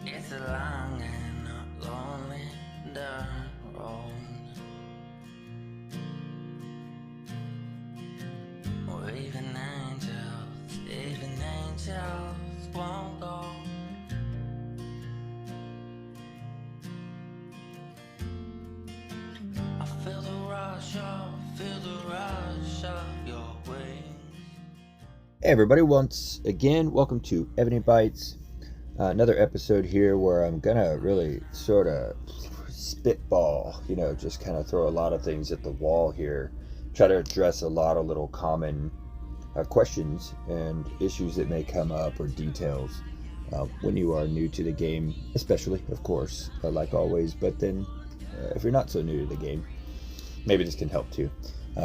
It's a long and lonely dirt road where even angels won't go. I feel the rush of your wings. Hey everybody, once again, welcome to EvonyBites. Another episode here where I'm gonna really sort of spitball, just kind of throw a lot of things at the wall here. Try to address a lot of little common questions and issues that may come up or details when you are new to the game, especially, of course, like always. But then, if you're not so new to the game, maybe this can help too,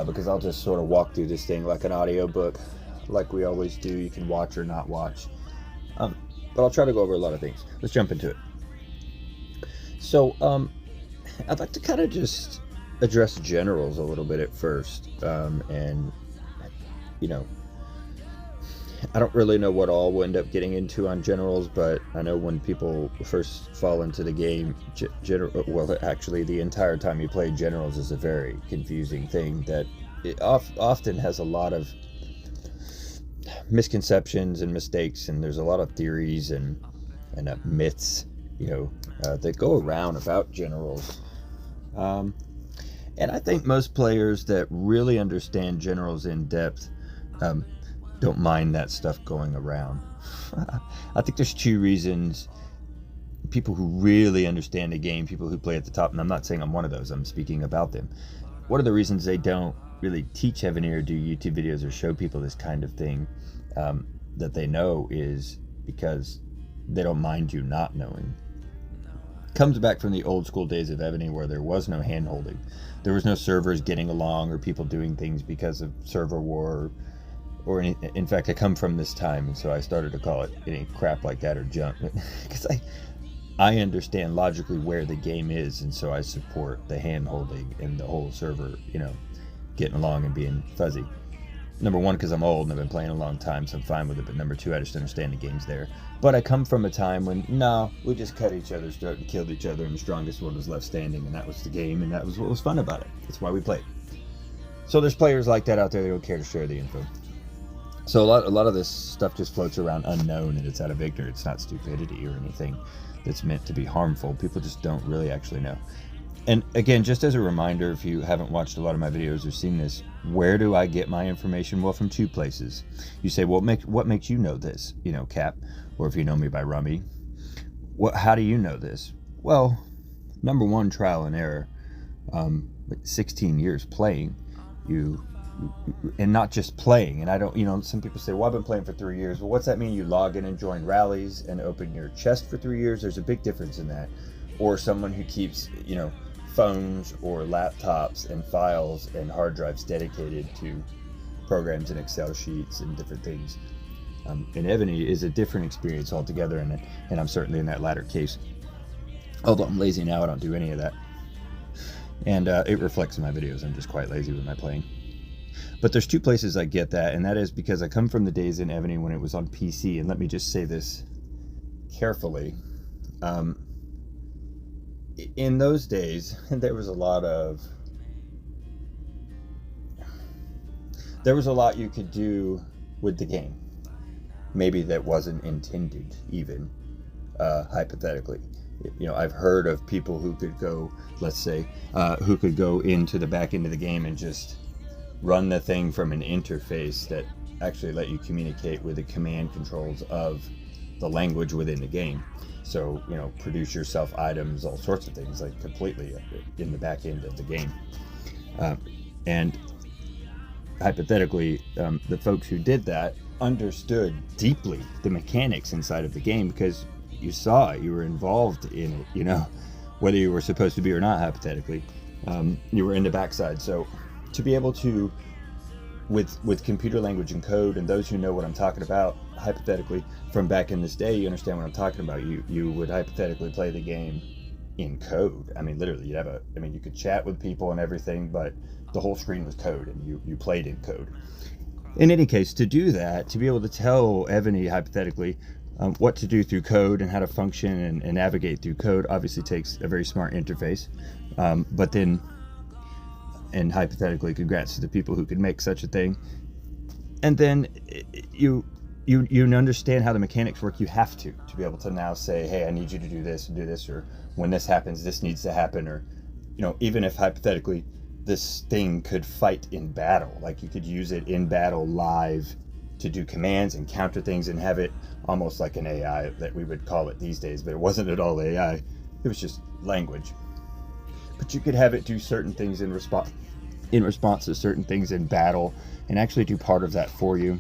because I'll just sort of walk through this thing like an audiobook, like we always do. You can watch or not watch, but I'll try to go over a lot of things. Let's jump into it. So I'd like to kind of just address generals a little bit at first, and I don't really know what all we'll end up getting into on generals, but I know when people first fall into the game, actually the entire time you play generals is a very confusing thing that it often has a lot of misconceptions and mistakes, and there's a lot of theories and myths, that go around about generals. And I think most players that really understand generals in depth don't mind that stuff going around. I think there's two reasons people who really understand the game, people who play at the top, and I'm not saying I'm one of those, I'm speaking about them. One of the reasons they don't really teach Evony or do YouTube videos or show people this kind of thing that they know is because they don't mind you not knowing. Comes back from the old school days of Evony where there was no hand holding. There was no servers getting along or people doing things because of server war or in fact, I come from this time, and so I started to call it any crap like that or junk, because I understand logically where the game is, and so I support the hand holding and the whole server, getting along and being fuzzy. Number one, because I'm old and I've been playing a long time, so I'm fine with it. But number two, I just understand the game's there. But I come from a time when, we just cut each other's throat and killed each other, and the strongest one was left standing, and that was the game, and that was what was fun about it. That's why we played. So there's players like that out there that don't care to share the info. So a lot of this stuff just floats around unknown, and it's out of ignorance. It's not stupidity or anything that's meant to be harmful. People just don't really actually know. And again, just as a reminder, if you haven't watched a lot of my videos or seen this, where do I get my information? Well, from two places. You say, well, what makes you know this, Cap? Or if you know me by Rummy, how do you know this? Well, number one, trial and error. 16 years playing, and not just playing. And I don't, some people say, well, I've been playing for 3 years. Well, what's that mean? You log in and join rallies and open your chest for 3 years? There's a big difference in that. Or someone who keeps, phones or laptops and files and hard drives dedicated to programs and Excel sheets and different things. And Evony is a different experience altogether, and I'm certainly in that latter case. Although I'm lazy now, I don't do any of that. And it reflects in my videos. I'm just quite lazy with my playing. But there's two places I get that, and that is because I come from the days in Evony when it was on PC, and let me just say this carefully. In those days, there was a lot you could do with the game. Maybe that wasn't intended, even, hypothetically. I've heard of people who could go, let's say, who could go into the back end of the game and just run the thing from an interface that actually let you communicate with the command controls of the language within the game. So, produce yourself items, all sorts of things, like completely in the back end of the game. And hypothetically, the folks who did that understood deeply the mechanics inside of the game because you saw it, you were involved in it, whether you were supposed to be or not, hypothetically. You were in the backside. So to be able to, with computer language and code, and those who know what I'm talking about, hypothetically, from back in this day, you understand what I'm talking about. You would hypothetically play the game in code. I mean, literally, you could chat with people and everything, but the whole screen was code, and you played in code. In any case, to do that, to be able to tell Evony, hypothetically, What to do through code and how to function and navigate through code obviously takes a very smart interface. But then, and hypothetically, congrats to the people who could make such a thing. And then you understand how the mechanics work. You have to be able to now say, hey, I need you to do this and do this, or when this happens, this needs to happen, or even if hypothetically this thing could fight in battle, like you could use it in battle live to do commands and counter things and have it almost like an AI that we would call it these days, but it wasn't at all AI. It was just language. But you could have it do certain things in response to certain things in battle and actually do part of that for you.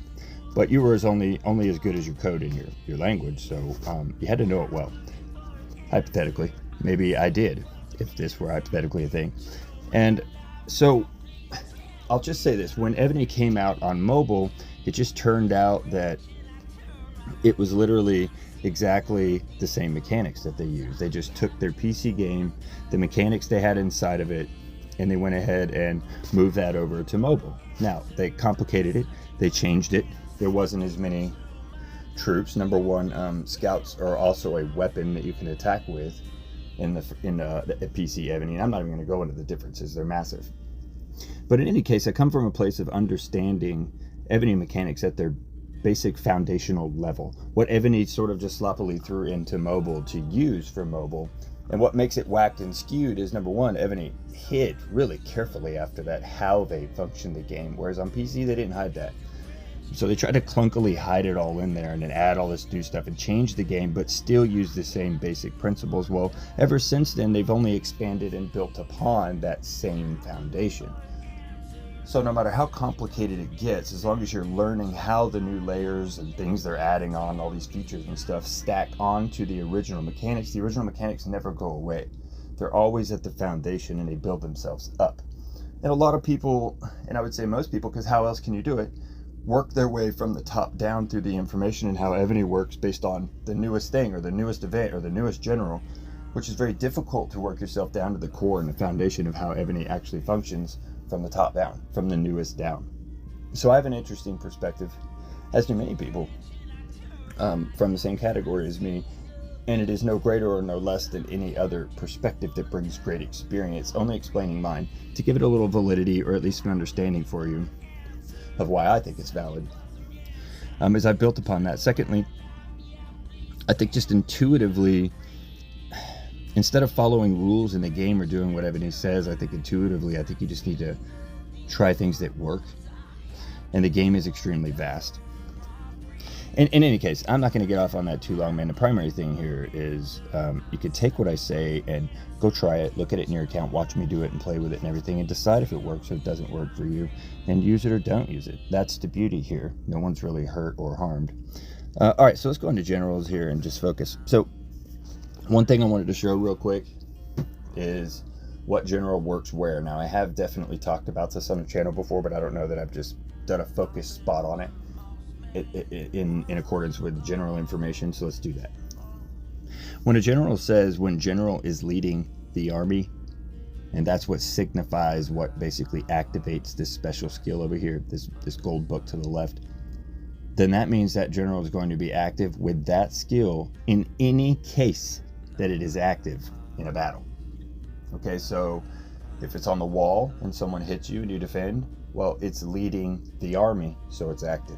But you were only as good as your code in your language, so you had to know it well. Hypothetically, maybe I did, if this were hypothetically a thing. And so I'll just say this: when Evony came out on mobile, it just turned out that it was literally exactly the same mechanics that they used. They just took their PC game, the mechanics they had inside of it, and they went ahead and moved that over to mobile. Now, they complicated it, they changed it. There wasn't as many troops. Number one, scouts are also a weapon that you can attack with in the PC Evony. And I'm not even going to go into the differences, they're massive. But in any case, I come from a place of understanding Evony mechanics at their basic foundational level. What Evony sort of just sloppily threw into mobile to use for mobile. And what makes it whacked and skewed is, number one, Evony hid really carefully after that how they function the game, whereas on PC they didn't hide that. So they tried to clunkily hide it all in there and then add all this new stuff and change the game, but still use the same basic principles. Well, ever since then, they've only expanded and built upon that same foundation. So no matter how complicated it gets, as long as you're learning how the new layers and things they're adding on, all these features and stuff, stack onto the original mechanics never go away. They're always at the foundation and they build themselves up. And a lot of people, and I would say most people, because how else can you do it, work their way from the top down through the information and how Evony works based on the newest thing or the newest event or the newest general, which is very difficult to work yourself down to the core and the foundation of how Evony actually functions from the top down, from the newest down. So I have an interesting perspective, as do many people, from the same category as me, and it is no greater or no less than any other perspective that brings great experience, only explaining mine to give it a little validity or at least an understanding for you of why I think it's valid, as I've built upon that. Secondly, I think just intuitively, instead of following rules in the game or doing what Evony says, I think intuitively, I think you just need to try things that work. And the game is extremely vast. And in any case, I'm not going to get off on that too long, man. The primary thing here is you could take what I say and go try it, look at it in your account, watch me do it and play with it and everything, and decide if it works or it doesn't work for you, and use it or don't use it. That's the beauty here. No one's really hurt or harmed. All right, so let's go into generals here and just focus. So one thing I wanted to show real quick is what general works where. Now, I have definitely talked about this on the channel before, but I don't know that I've just done a focus spot on it in accordance with general information, so let's do that. When a general says when general is leading the army, and that's what signifies what basically activates this special skill over here, this gold book to the left, then that means that general is going to be active with that skill in any case that it is active in a battle. Okay, so if it's on the wall and someone hits you and you defend, well, it's leading the army, so it's active.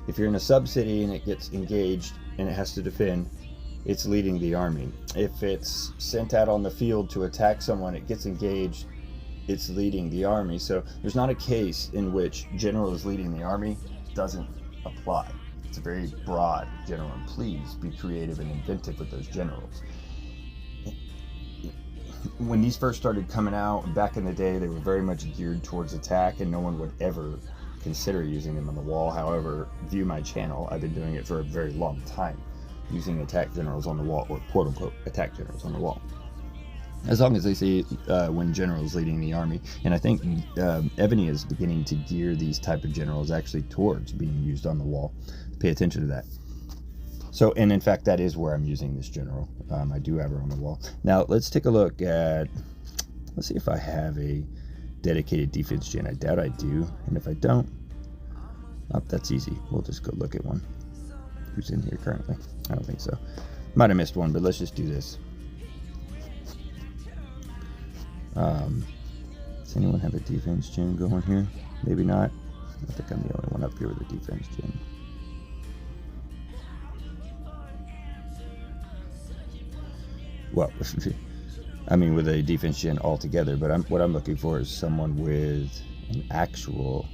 If you're in a sub-city and it gets engaged and it has to defend, it's leading the army. If it's sent out on the field to attack someone, it gets engaged, it's leading the army. So there's not a case in which general is leading the army. It doesn't apply. It's a very broad general, and please be creative and inventive with those generals. When these first started coming out back in the day, they were very much geared towards attack, and no one would ever consider using them on the wall. However, view my channel, I've been doing it for a very long time, using attack generals on the wall, or quote-unquote attack generals on the wall, as long as they see when generals leading the army. And I think Evony is beginning to gear these type of generals actually towards being used on the wall. Pay attention to that. So, and in fact, that is where I'm using this general. I do have her on the wall. Now, let's take a look at, let's see if I have a dedicated defense gen. I doubt I do. And if I don't, oh, that's easy. We'll just go look at one. Who's in here currently? I don't think so. Might have missed one, but let's just do this. Does anyone have a defense gen going here? Maybe not. I think I'm the only one up here with a defense gen. Well, I mean with a defense gen altogether, but what I'm looking for is someone with an actual,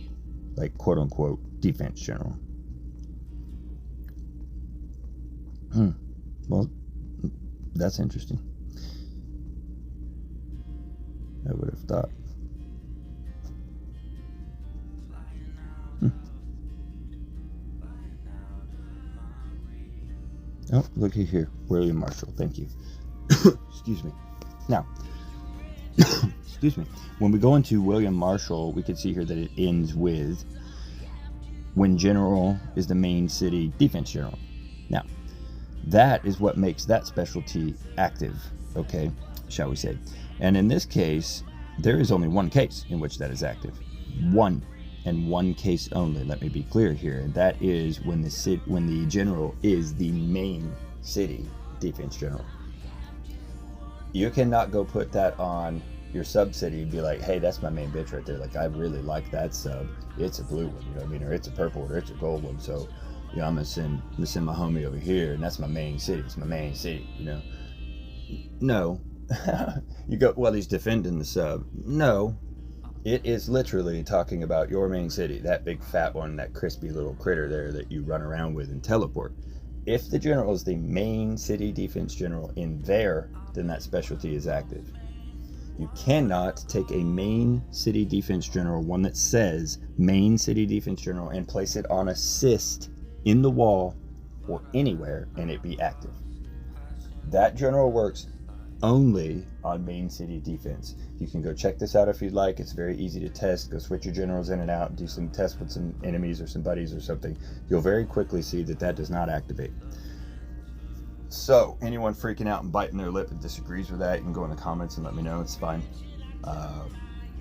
like, quote-unquote defense general. Well, that's interesting. I would have thought. Oh, looky here. William Marshall. Thank you. Excuse me. Now, excuse me. When we go into William Marshall, we can see here that it ends with when general is the main city defense general. Now, that is what makes that specialty active, okay, shall we say. And in this case, there is only one case in which that is active. One, and one case only. Let me be clear here. And that is when the general is the main city defense general. You cannot go put that on your sub city and be like, hey, that's my main bitch right there. Like, I really like that sub. It's a blue one, you know what I mean? Or it's a purple one, or it's a gold one. So, you know, I'm gonna send my homie over here, and that's my main city. It's my main city, you know. No. You go, well, he's defending the sub. No. It is literally talking about your main city, that big fat one, that crispy little critter there that you run around with and teleport. If the general is the main city defense general in there, then that specialty is active. You cannot take a main city defense general, one that says main city defense general, and place it on assist in the wall or anywhere and it be active. That general works only on main city defense. You can go check this out if you'd like. It's very easy to test. Go switch your generals in and out and do some tests with some enemies or some buddies or something. You'll very quickly see that that does not activate. So anyone freaking out and biting their lip and disagrees with that, you can go in the comments and let me know. It's fine.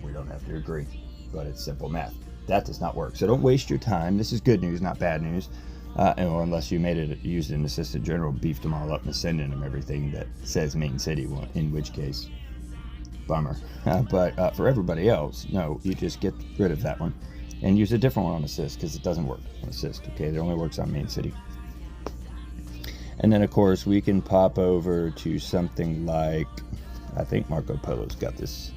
We don't have to agree, but it's simple math. That does not work. So don't waste your time. This is good news, not bad news. Unless you used an assistant general, beefed them all up and sending them everything that says main city, in which case, bummer. But for everybody else, no, you just get rid of that one and use a different one on assist, because it doesn't work on assist, okay? It only works on main city. And then, of course, we can pop over to something like, I think Marco Polo's got this.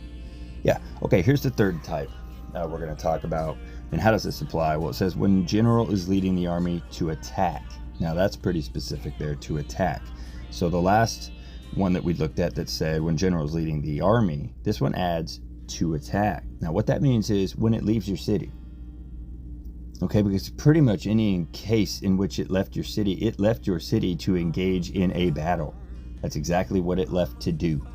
Yeah, okay, here's the third type we're going to talk about. And how does this apply? Well, it says when general is leading the army to attack. Now, that's pretty specific there, to attack. So the last one that we looked at that said when general is leading the army, this one adds to attack. Now, what that means is when it leaves your city. Okay, because pretty much any case in which it left your city to engage in a battle. That's exactly what it left to do.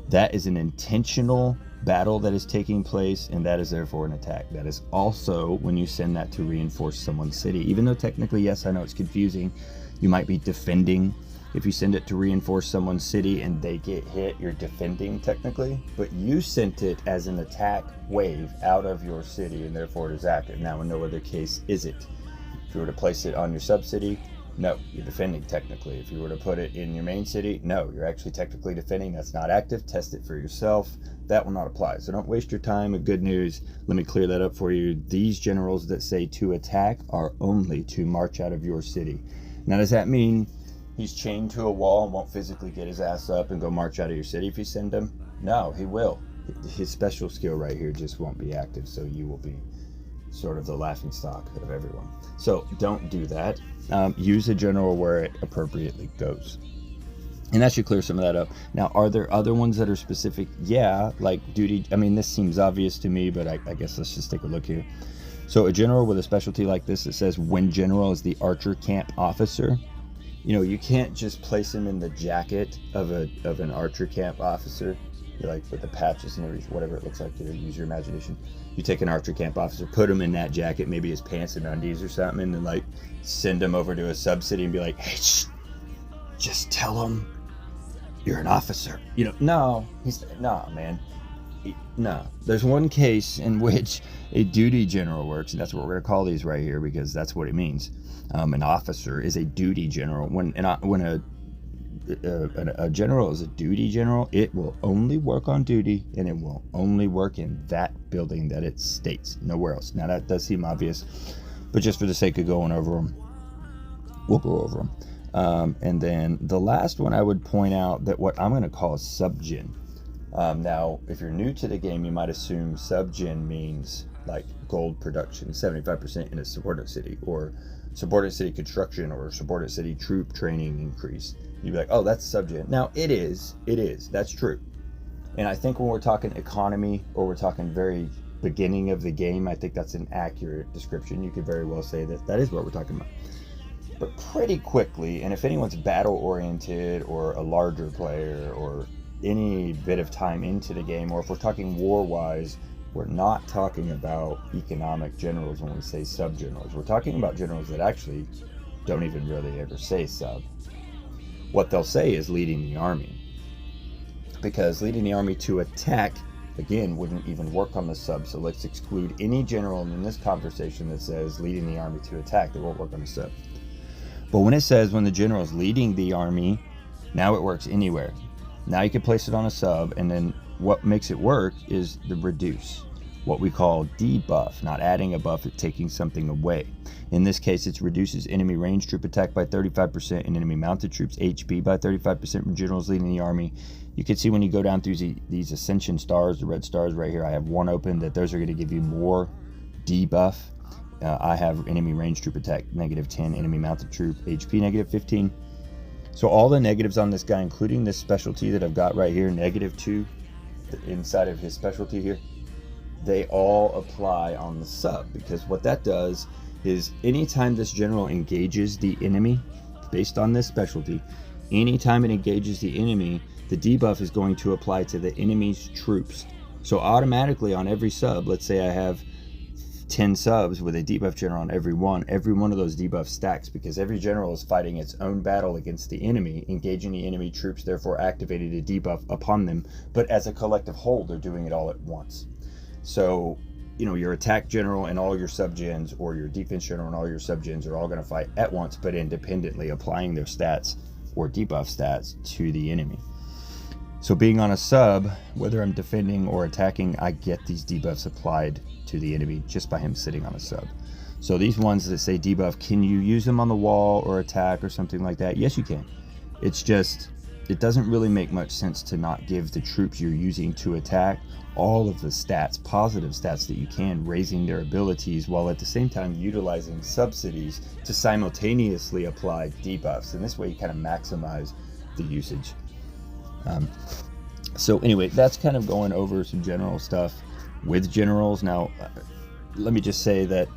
That is an intentional battle that is taking place, and that is therefore an attack. That is also when you send that to reinforce someone's city. Even though technically, yes, I know it's confusing. You might be defending. If you send it to reinforce someone's city and they get hit, you're defending technically, but you sent it as an attack wave out of your city, and therefore it is active. Now, in no other case is it. If you were to place it on your sub-city, no, you're defending technically. If you were to put it in your main city, no, you're actually technically defending. That's not active. Test it for yourself. That will not apply. So don't waste your time. And good news, let me clear that up for you. These generals that say to attack are only to march out of your city. Now, does that mean he's chained to a wall and won't physically get his ass up and go march out of your city if you send him? No, he will. His special skill right here just won't be active, so you will be sort of the laughing stock of everyone. So don't do that. Use a general where it appropriately goes. And that should clear some of that up. Now, are there other ones that are specific? Yeah, like duty. I mean, this seems obvious to me, but I guess let's just take a look here. So a general with a specialty like this, it says when general is the archer camp officer. You know, you can't just place him in the jacket of an archer camp officer. You're like with the patches and everything, whatever it looks like. Use your imagination. You take an archer camp officer, put him in that jacket, maybe his pants and undies or something, and then like send him over to a sub-city and be like, hey, just tell him you're an officer. You know, no, man. No. There's one case in which a duty general works, and that's what we're going to call these right here because that's what it means. An officer is a duty general. When a general is a duty general, it will only work on duty, and it will only work in that building that it states, nowhere else. Now that does seem obvious, but just for the sake of going over them, we'll go over them. And then the last one I would point out that what I'm going to call subgen. Now, if you're new to the game, you might assume subgen means like gold production, 75% in a subordinate city, or subordinate city construction, or subordinate city troop training increase. You'd be like, oh, that's subgen. Now, it is, that's true. And I think when we're talking economy, or we're talking very beginning of the game, I think that's an accurate description. You could very well say that that is what we're talking about. But pretty quickly, and if anyone's battle-oriented, or a larger player, or any bit of time into the game, or if we're talking war-wise, we're not talking about economic generals when we say sub-generals. We're talking about generals that actually don't even really ever say sub. What they'll say is leading the army. Because leading the army to attack, again, wouldn't even work on the sub. So let's exclude any general in this conversation that says leading the army to attack. They won't work on the sub. But when it says when the general is leading the army, now it works anywhere. Now you can place it on a sub, and then what makes it work is the reduce, what we call debuff, not adding a buff, it's taking something away. In this case, it reduces enemy ranged troop attack by 35% and enemy mounted troops HP by 35% from generals leading the army. You can see when you go down through these ascension stars, the red stars right here, I have one open, that those are going to give you more debuff. I have enemy ranged troop attack -10, enemy mounted troop HP -15. So all the negatives on this guy, including this specialty that I've got right here, -2, inside of his specialty here, they all apply on the sub, because what that does is anytime this general engages the enemy, based on this specialty, anytime it engages the enemy, the debuff is going to apply to the enemy's troops. So automatically on every sub, let's say I have 10 subs with a debuff general on every one of those debuffs stacks, because every general is fighting its own battle against the enemy, engaging the enemy troops, therefore activating a debuff upon them, but as a collective whole, they're doing it all at once. So, you know, your attack general and all your subgens, or your defense general and all your subgens, are all going to fight at once, but independently, applying their stats or debuff stats to the enemy. So being on a sub, whether I'm defending or attacking, I get these debuffs applied to the enemy just by him sitting on a sub. So these ones that say debuff, can you use them on the wall or attack or something like that? Yes, you can. It's just, it doesn't really make much sense to not give the troops you're using to attack all of the stats, positive stats that you can, raising their abilities, while at the same time utilizing subsidies to simultaneously apply debuffs. And this way you kind of maximize the usage. So anyway, that's kind of going over some general stuff with generals. Now, let me just say that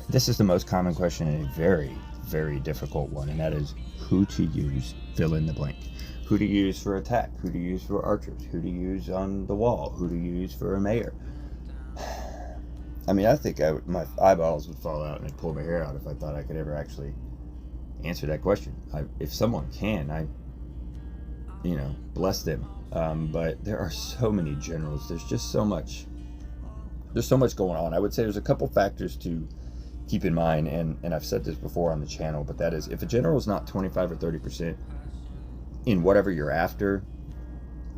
this is the most common question, and a very, very difficult one, and that is who to use, fill in the blank. Who to use for attack, who to use for archers, who to use on the wall, who to use for a mayor. I mean, I think my eyeballs would fall out and I'd pull my hair out if I thought I could ever actually answer that question. If someone can, bless them. But there are so many generals. There's just so much. There's so much going on. I would say there's a couple factors to keep in mind, and I've said this before on the channel, but that is, if a general is not 25 or 30% in whatever you're after,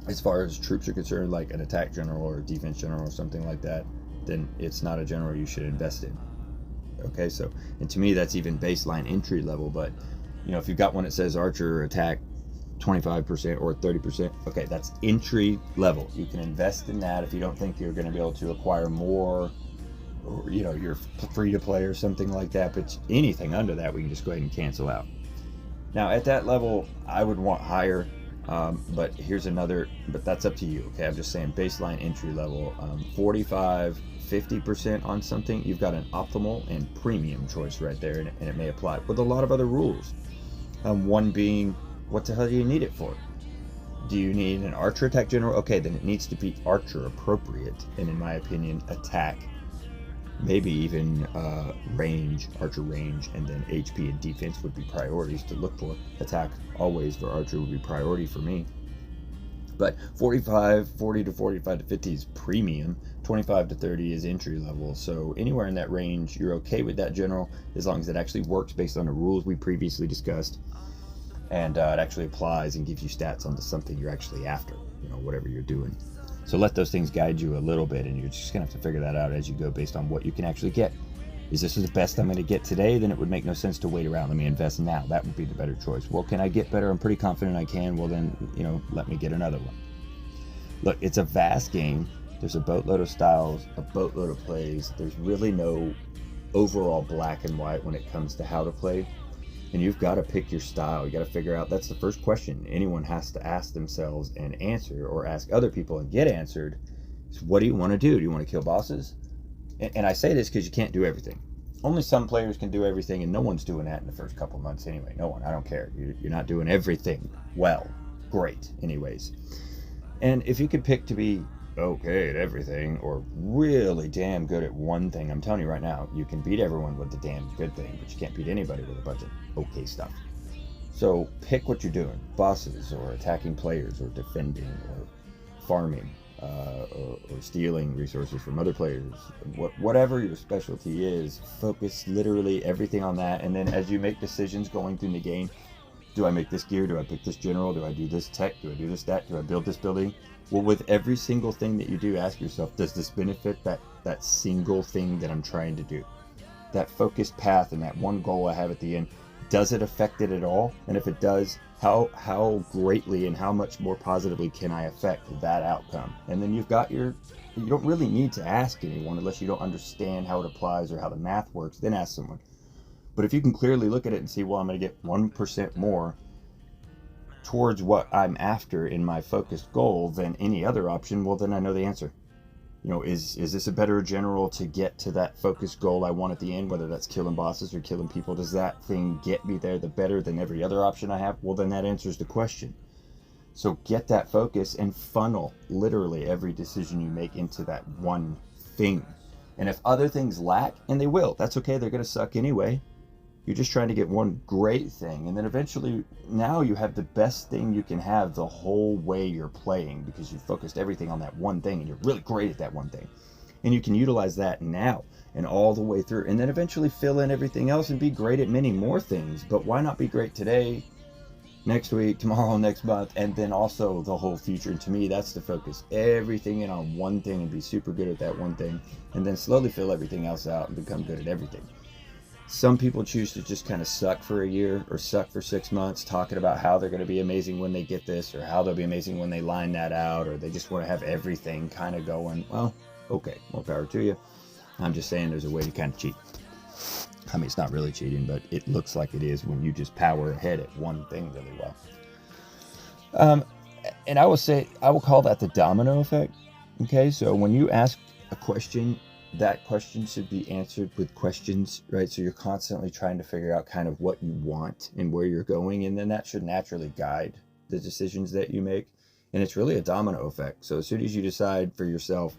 as far as troops are concerned, like an attack general or a defense general or something like that, then it's not a general you should invest in. Okay, so, and to me that's even baseline entry level. But if you've got one that says archer or attack 25% or 30%, okay, that's entry level. You can invest in that if you don't think you're going to be able to acquire more, or you're free to play or something like that. But anything under that, we can just go ahead and cancel out. Now at that level, I would want higher, but here's another, but that's up to you. Okay, I'm just saying baseline entry level, 45-50% on something, you've got an optimal and premium choice right there, and it may apply with a lot of other rules. One being, what the hell do you need it for? Do you need an archer attack general? Okay, then it needs to be archer appropriate, and in my opinion, attack, maybe even range, archer range, and then HP and defense would be priorities to look for. Attack always for archer would be priority for me. But 40 to 45 to 50 is premium. 25 to 30 is entry level. So anywhere in that range, you're okay with that general, as long as it actually works based on the rules we previously discussed, and it actually applies and gives you stats onto something you're actually after, whatever you're doing. So let those things guide you a little bit, and you're just gonna have to figure that out as you go based on what you can actually get. Is this the best I'm going to get today? Then it would make no sense to wait around. Let me invest now. That would be the better choice. Well, can I get better? I'm pretty confident I can. Well, then, let me get another one. Look, it's a vast game. There's a boatload of styles, a boatload of plays. There's really no overall black and white when it comes to how to play. And you've got to pick your style. You got to figure out, that's the first question anyone has to ask themselves and answer, or ask other people and get answered, is what do you want to do? Do you want to kill bosses? And I say this because you can't do everything. Only some players can do everything, and no one's doing that in the first couple months anyway. No one. I don't care. You're not doing everything well. Great. Anyways. And if you could pick to be okay at everything, or really damn good at one thing, I'm telling you right now, you can beat everyone with the damn good thing, but you can't beat anybody with a bunch of okay stuff. So pick what you're doing. Bosses, or attacking players, or defending, or farming. Or stealing resources from other players, whatever your specialty is, focus literally everything on that. And then as you make decisions going through the game, do I make this gear? Do I pick this general? Do I do this tech? Do I do this that? Do I build this building? Well, with every single thing that you do, ask yourself, does this benefit that single thing that I'm trying to do? That focused path and that one goal I have at the end, does it affect it at all? And if it does, how greatly and how much more positively can I affect that outcome? And then you don't really need to ask anyone unless you don't understand how it applies or how the math works, then ask someone. But if you can clearly look at it and see, well, I'm going to get 1% more towards what I'm after in my focused goal than any other option, well, then I know the answer. Is this a better general to get to that focused goal I want at the end, whether that's killing bosses or killing people? Does that thing get me there the better than every other option I have? Well, then that answers the question. So get that focus and funnel literally every decision you make into that one thing. And if other things lack, and they will, that's okay, they're going to suck anyway. You're just trying to get one great thing, and then eventually now you have the best thing you can have the whole way you're playing, because you focused everything on that one thing and you're really great at that one thing. And you can utilize that now and all the way through, and then eventually fill in everything else and be great at many more things. But why not be great today, next week, tomorrow, next month, and then also the whole future? And to me, that's the focus. Everything in on one thing and be super good at that one thing, and then slowly fill everything else out and become good at everything. Some people choose to just kind of suck for a year or suck for 6 months, talking about how they're going to be amazing when they get this, or how they'll be amazing when they line that out, or they just want to have everything kind of going. Well, okay, more power to you. I'm just saying there's a way to kind of cheat. I mean, it's not really cheating, but it looks like it is when you just power ahead at one thing really well. And I will call that the domino effect. Okay, so when you ask a question, that question should be answered with questions, right? So you're constantly trying to figure out kind of what you want and where you're going, and then that should naturally guide the decisions that you make. And it's really a domino effect. So as soon as you decide for yourself,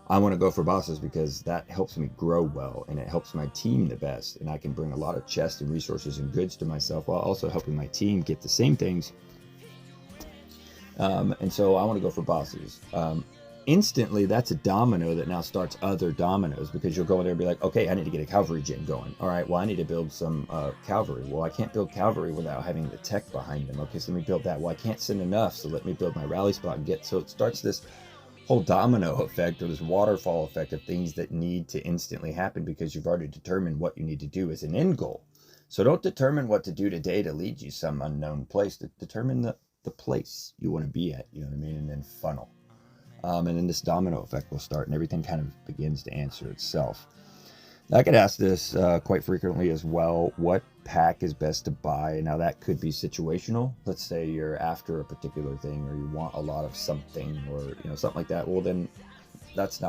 I want to go for bosses because that helps me grow well and it helps my team the best, and I can bring a lot of chest and resources and goods to myself while also helping my team get the same things. And so I want to go for bosses. Instantly, that's a domino that now starts other dominoes, because you'll go in there and be like, okay, I need to get a cavalry gen going. All right, well, I need to build some cavalry. Well, I can't build cavalry without having the tech behind them. Okay, so let me build that. Well, I can't send enough, so let me build my rally spot and get. So it starts this whole domino effect, or this waterfall effect of things that need to instantly happen because you've already determined what you need to do as an end goal. So don't determine what to do today to lead you some unknown place. Determine the place you want to be at, you know what I mean, and then funnel. And then this domino effect will start, and everything kind of begins to answer itself. Now, I get asked this quite frequently as well: what pack is best to buy? Now, that could be situational. Let's say you're after a particular thing, or you want a lot of something, or something like that. Well, then that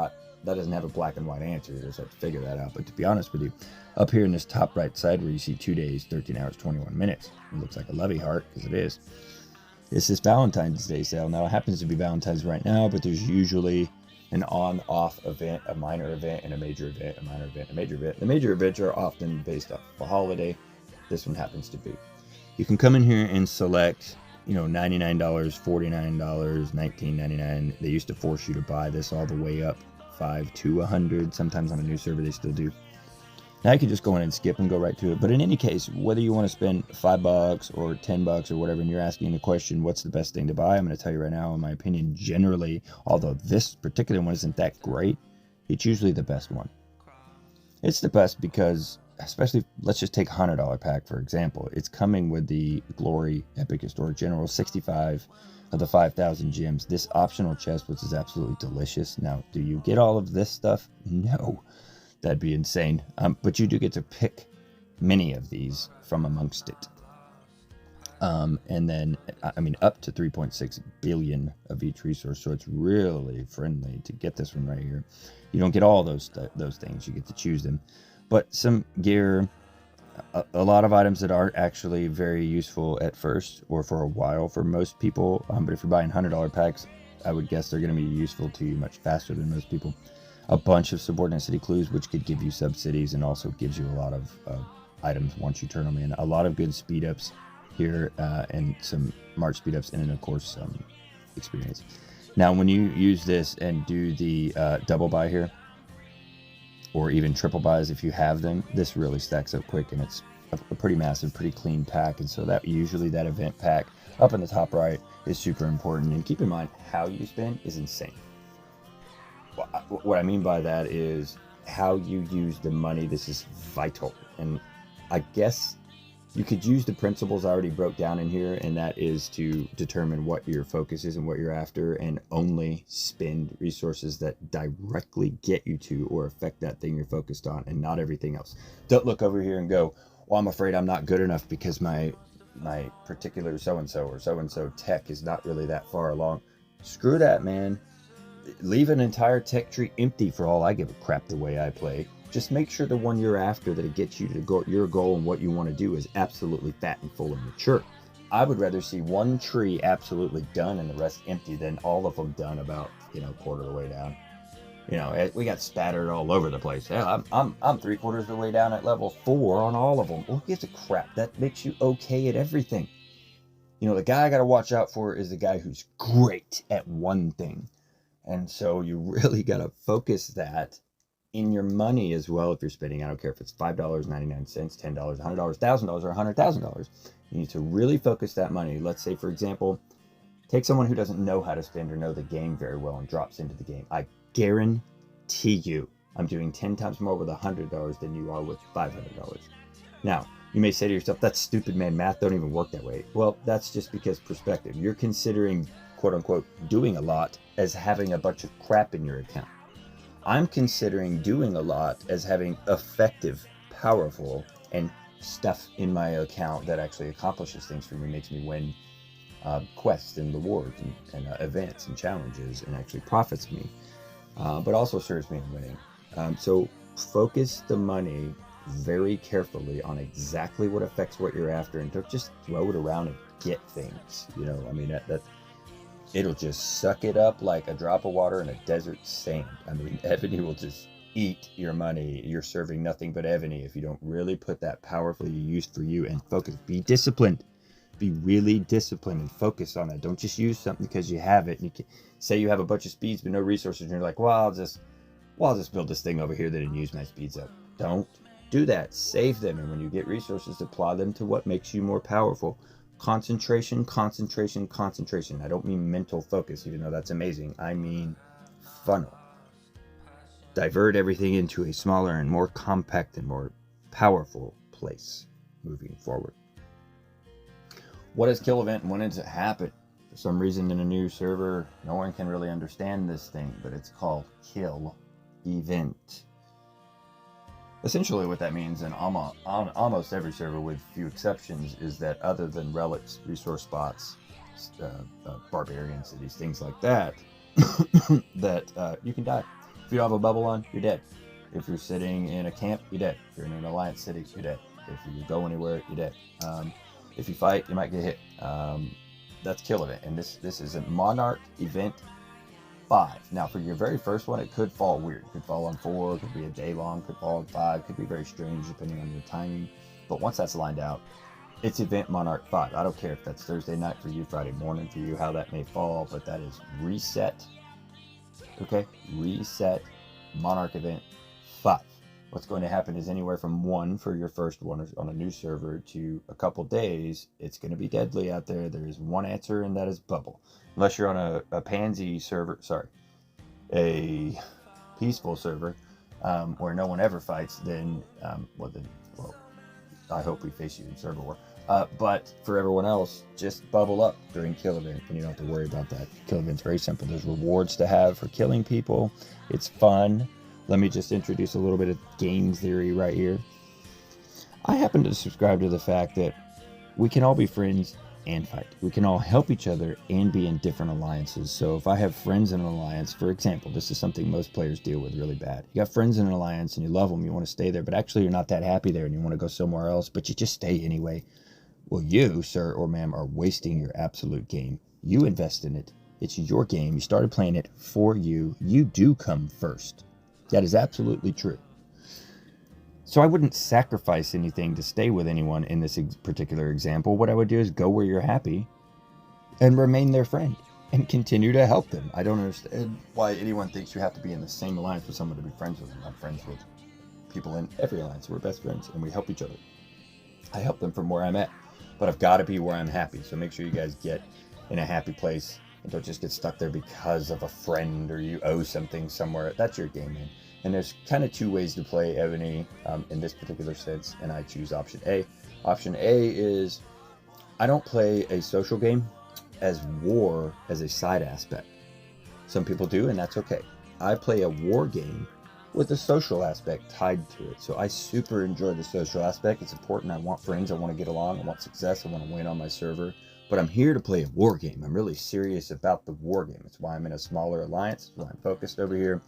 doesn't have a black and white answer. You just have to figure that out. But to be honest with you, up here in this top right side where you see 2 days, 13 hours, 21 minutes, it looks like a lovey heart, because it is. It's this Valentine's Day sale. Now, it happens to be Valentine's right now, but there's usually an on-off event, a minor event, and a major event, a minor event, a major event. The major events are often based off a holiday. This one happens to be. You can come in here and select, $99, $49, $19.99. They used to force you to buy this all the way up 75 to 100. Sometimes on a new server they still do. Now you can just go in and skip and go right to it. But in any case, whether you want to spend $5 or $10 or whatever, and you're asking the question, what's the best thing to buy? I'm going to tell you right now, in my opinion, generally, although this particular one isn't that great, it's usually the best one. It's the best because, especially, let's just take $100 pack, for example. It's coming with the Glory Epic Historic General, 65 of the 5,000 gems. This optional chest, which is absolutely delicious. Now, do you get all of this stuff? No. That'd be insane. But you do get to pick many of these from amongst it. And then, I mean, up to 3.6 billion of each resource. So it's really friendly to get this one right here. You don't get all those things. You get to choose them. But some gear, a lot of items that aren't actually very useful at first or for a while for most people. But if you're buying $100 packs, I would guess they're going to be useful to you much faster than most people. A bunch of subordinate city clues, which could give you sub-cities and also gives you a lot of items once you turn them in. A lot of good speed ups here and some march speed ups, and then of course some experience. Now when you use this and do the double buy here, or even triple buys if you have them, this really stacks up quick, and it's a pretty massive, pretty clean pack. And so that usually that event pack up in the top right is super important. And keep in mind, how you spend is insane. What I mean by that is how you use the money. This is vital. And I guess you could use the principles I already broke down in here, and that is to determine what your focus is and what you're after, and only spend resources that directly get you to or affect that thing you're focused on, and not everything else. Don't look over here and go, well, I'm afraid I'm not good enough because my particular so-and-so or so-and-so tech is not really that far along. Screw that, man. Leave an entire tech tree empty for all I give a crap the way I play. Just make sure the one you're after, that it gets you to your goal and what you want to do, is absolutely fat and full and mature. I would rather see one tree absolutely done and the rest empty than all of them done about, quarter of the way down. We got spattered all over the place. Hell, I'm 3/4 of the way down at level 4 on all of them. Well, who gives a crap? That makes you okay at everything. The guy I got to watch out for is the guy who's great at one thing. And so you really got to focus that in your money as well. If you're spending, I don't care if it's $5.99, $10, $100, $1,000, or $100,000. You need to really focus that money. Let's say, for example, take someone who doesn't know how to spend or know the game very well and drops into the game. I guarantee you, I'm doing 10 times more with $100 than you are with $500. Now, you may say to yourself, that's stupid, man. Math don't even work that way. Well, that's just because perspective. You're considering, quote unquote, doing a lot as having a bunch of crap in your account. I'm considering doing a lot as having effective, powerful, and stuff in my account that actually accomplishes things for me, makes me win quests and rewards and events and challenges, and actually profits me, but also serves me in winning. So focus the money very carefully on exactly what affects what you're after, and don't just throw it around and get things. That it'll just suck it up like a drop of water in a desert sand. Ebony will just eat your money. You're serving nothing but Ebony if you don't really put that powerfully used for you and focus. Be disciplined. Be really disciplined and focus on that. Don't just use something because you have it. And you can say you have a bunch of speeds but no resources, and you're like, well, I'll just build this thing over here that and use my speeds up. Don't do that. Save them, and when you get resources, apply them to what makes you more powerful. Concentration, concentration, concentration. I don't mean mental focus, even though that's amazing. I mean funnel. Divert everything into a smaller and more compact and more powerful place moving forward. What is Kill Event and when does it happen? For some reason in a new server, no one can really understand this thing, but it's called Kill Event. Essentially what that means in almost every server, with few exceptions, is that other than relics, resource spots, barbarian cities, things like that, that you can die. If you don't have a bubble on, you're dead. If you're sitting in a camp, you're dead. If you're in an alliance city, you're dead. If you go anywhere, you're dead. If you fight, you might get hit. That's Kill Event, and this is a Monarch Event 5. Now, for your very first one, it could fall weird. It could fall on 4, could be a day long, could fall on 5, could be very strange depending on your timing. But once that's lined out, it's Event Monarch 5. I don't care if that's Thursday night for you, Friday morning for you, how that may fall, but that is reset. Okay? Reset Monarch event 5. What's going to happen is anywhere from 1 for your first one on a new server to a couple days, it's going to be deadly out there. There is one answer, and that is bubble. Unless you're on a pansy server, a peaceful server where no one ever fights, then, I hope we face you in server war. But for everyone else, just bubble up during kill event, and you don't have to worry about that. Kill event's very simple. There's rewards to have for killing people. It's fun. Let me just introduce a little bit of game theory right here. I happen to subscribe to the fact that we can all be friends and fight. We can all help each other and be in different alliances. So if I have friends in an alliance, for example, this is something most players deal with really bad. You got friends in an alliance and you love them, you want to stay there, but actually you're not that happy there and you want to go somewhere else, but you just stay anyway. Well, you, sir or ma'am, are wasting your absolute game. You invest in it. It's your game. You started playing it for you. You do come first. That is absolutely true. So I wouldn't sacrifice anything to stay with anyone in this particular example. What I would do is go where you're happy and remain their friend and continue to help them. I don't understand why anyone thinks you have to be in the same alliance with someone to be friends with them. I'm friends with people in every alliance. We're best friends and we help each other. I help them from where I'm at, but I've got to be where I'm happy. So make sure you guys get in a happy place and don't just get stuck there because of a friend or you owe something somewhere. That's your game, man. And there's kind of 2 ways to play Evony in this particular sense, and I choose option A. Option A is I don't play a social game as war as a side aspect. Some people do, and that's okay. I play a war game with a social aspect tied to it. So I super enjoy the social aspect. It's important. I want friends. I want to get along. I want success. I want to win on my server. But I'm here to play a war game. I'm really serious about the war game. It's why I'm in a smaller alliance. It's why I'm focused over here.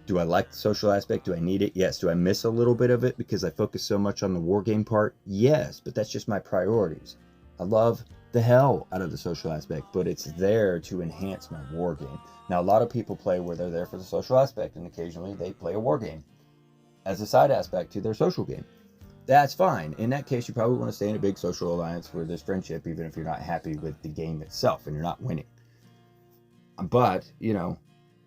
Do I like the social aspect? Do I need it? Yes. Do I miss a little bit of it because I focus so much on the war game part? Yes, but that's just my priorities. I love the hell out of the social aspect, but it's there to enhance my war game. Now, a lot of people play where they're there for the social aspect, and occasionally they play a war game as a side aspect to their social game. That's fine. In that case, you probably want to stay in a big social alliance where there's friendship, even if you're not happy with the game itself and you're not winning. But,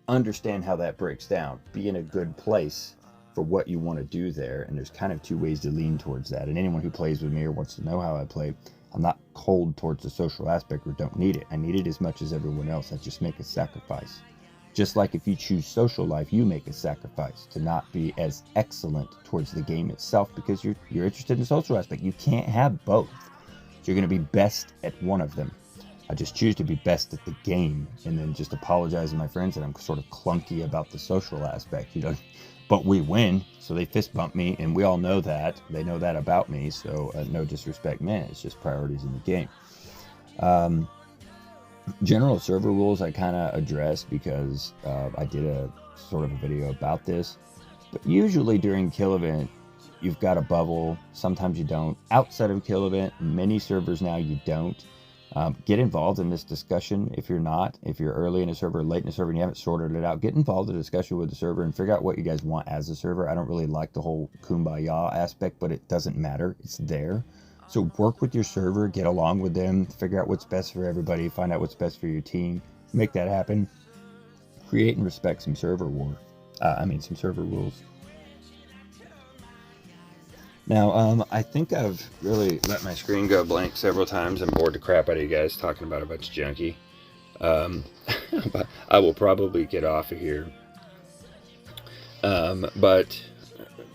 understand how that breaks down. Be in a good place for what you want to do there, and there's kind of 2 ways to lean towards that. And anyone who plays with me or wants to know how I play, I'm not cold towards the social aspect or don't need it. I need it as much as everyone else. I just make a sacrifice. Just like if you choose social life, you make a sacrifice to not be as excellent towards the game itself because you're interested in the social aspect. You can't have both. You're going to be best at one of them. I just choose to be best at the game and then just apologize to my friends that I'm sort of clunky about the social aspect, But we win, so they fist bump me, and we all know that. They know that about me, so no disrespect, man. It's just priorities in the game. General server rules I kind of addressed because I did a sort of a video about this. But usually during kill event, you've got a bubble. Sometimes you don't. Outside of kill event, many servers now you don't. Get involved in this discussion if you're not. If you're early in a server, late in a server, and you haven't sorted it out, get involved in a discussion with the server and figure out what you guys want as a server. I don't really like the whole kumbaya aspect, but it doesn't matter. It's there. So work with your server, get along with them, figure out what's best for everybody, find out what's best for your team, make that happen. Create and respect some server some server rules. Now, I think I've really let my screen go blank several times. I'm bored the crap out of you guys talking about a bunch of junkie. But I will probably get off of here. But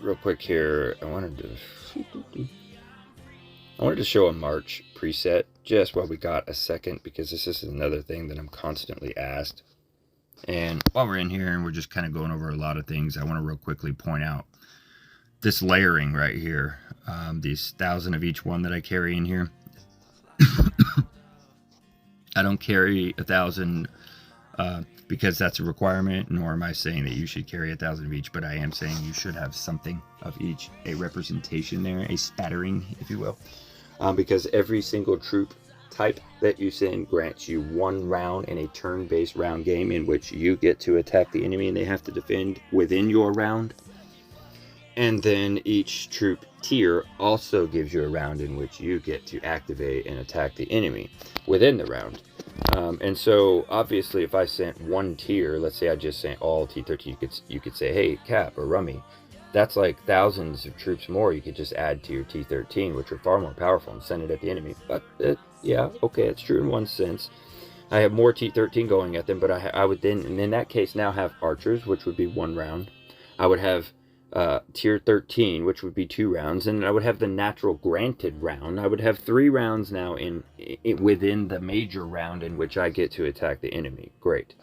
real quick here, I wanted to show a March preset just while we got a second, because this is another thing that I'm constantly asked. And while we're in here and we're just kind of going over a lot of things, I want to real quickly point out this layering right here, these 1,000 of each one that I carry in here. I don't carry 1,000 because that's a requirement, nor am I saying that you should carry 1,000 of each, but I am saying you should have something of each, a representation there, a spattering, if you will, because every single troop type that you send grants you 1 round in a turn-based round game in which you get to attack the enemy and they have to defend within your round. And then each troop tier also gives you a round in which you get to activate and attack the enemy within the round. And so obviously if I sent one tier, let's say I just sent all T13, you could say, hey, Cap or Rummy, that's like thousands of troops more you could just add to your T13, which are far more powerful, and send it at the enemy. But yeah, okay, it's true in one sense. I have more T13 going at them, but I would then, and in that case, now have archers, which would be 1 round. I would have tier 13, which would be 2 rounds, and I would have the natural granted round. I would have 3 rounds now within the major round in which I get to attack the enemy. Great.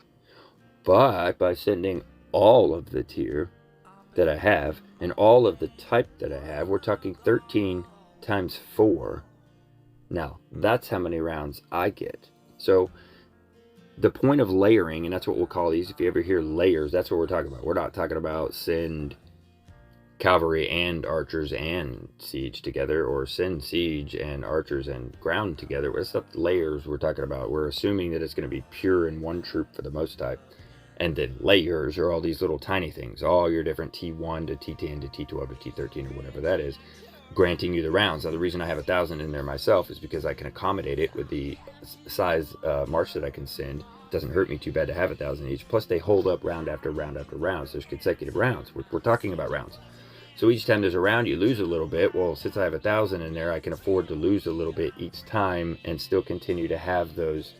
But by sending all of the tier that I have and all of the type that I have, we're talking 13 times 4. Now, that's how many rounds I get. So the point of layering, and that's what we'll call these, if you ever hear layers, that's what we're talking about. We're not talking about send cavalry and archers and siege together, or send siege and archers and ground together. It's not layers we're talking about. We're assuming that it's going to be pure in one troop for the most type. And then layers are all these little tiny things, all your different T1 to T10 to T12 to T13 or whatever that is, granting you the rounds. Now, the reason I have 1,000 in there myself is because I can accommodate it with the size march that I can send. It doesn't hurt me too bad to have 1,000 each. Plus, they hold up round after round after round. So there's consecutive rounds. We're talking about rounds. So each time there's a round, you lose a little bit. Well, since I have 1,000 in there, I can afford to lose a little bit each time and still continue to have those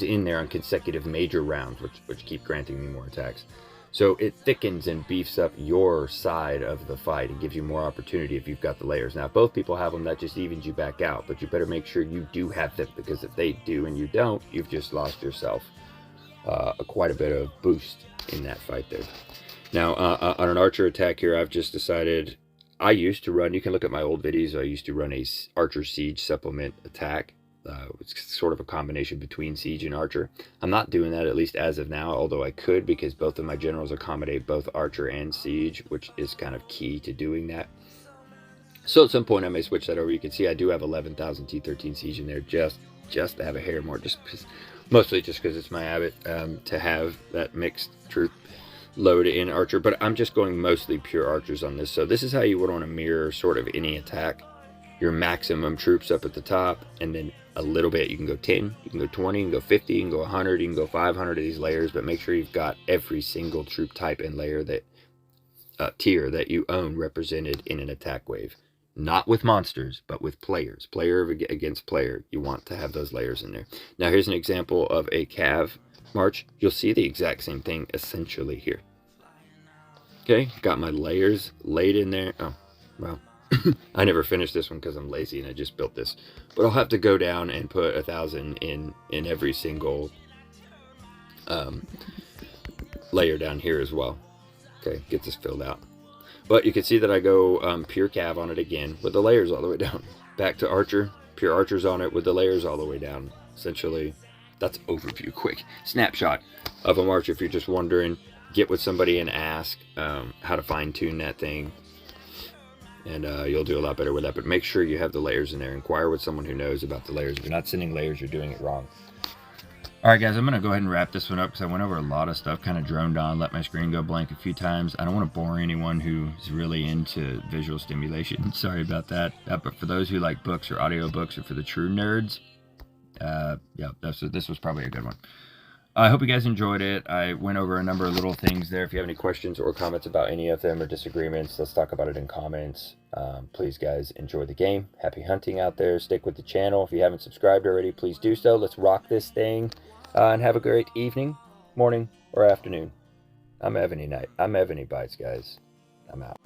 in there on consecutive major rounds, which keep granting me more attacks. So it thickens and beefs up your side of the fight and gives you more opportunity if you've got the layers. Now, if both people have them, that just evens you back out, but you better make sure you do have them, because if they do and you don't, you've just lost yourself quite a bit of boost in that fight there. Now, on an archer attack here, I've just decided, I used to run, you can look at my old videos, I used to run a archer siege supplement attack. It's sort of a combination between siege and archer. I'm not doing that, at least as of now, although I could, because both of my generals accommodate both archer and siege, which is kind of key to doing that. So at some point I may switch that over. You can see I do have 11,000 T13 siege in there, just to have a hair more, mostly just because it's my habit to have that mixed troop load in archer, but I'm just going mostly pure archers on this. So this is how you would want to mirror sort of any attack. Your maximum troops up at the top, and then a little bit. You can go 10, you can go 20, you can go 50, you can go 100, you can go 500 of these layers, but make sure you've got every single troop type and layer that tier that you own represented in an attack wave. Not with monsters, but with players. Player against player. You want to have those layers in there. Now here's an example of a cav march. You'll see the exact same thing essentially here. Okay, got my layers laid in there. Oh, well. I never finished this one because I'm lazy and I just built this, but I'll have to go down and put 1,000 in every single layer down here as well. Okay, get this filled out. But you can see that I go pure cav on it again with the layers all the way down. Back to archer, pure archers on it with the layers all the way down. Essentially, that's overview, quick snapshot of a march. If you're just wondering, get with somebody and ask how to fine tune that thing. And you'll do a lot better with that. But make sure you have the layers in there. Inquire with someone who knows about the layers. If you're not sending layers, you're doing it wrong. All right, guys, I'm going to go ahead and wrap this one up because I went over a lot of stuff, kind of droned on, let my screen go blank a few times. I don't want to bore anyone who's really into visual stimulation. Sorry about that. But for those who like books or audiobooks, or for the true nerds, yeah, this was probably a good one. I hope you guys enjoyed it. I went over a number of little things there. If you have any questions or comments about any of them or disagreements, let's talk about it in comments. Please, guys, enjoy the game. Happy hunting out there. Stick with the channel. If you haven't subscribed already, please do so. Let's rock this thing and have a great evening, morning, or afternoon. I'm EvonyBites, guys. I'm out.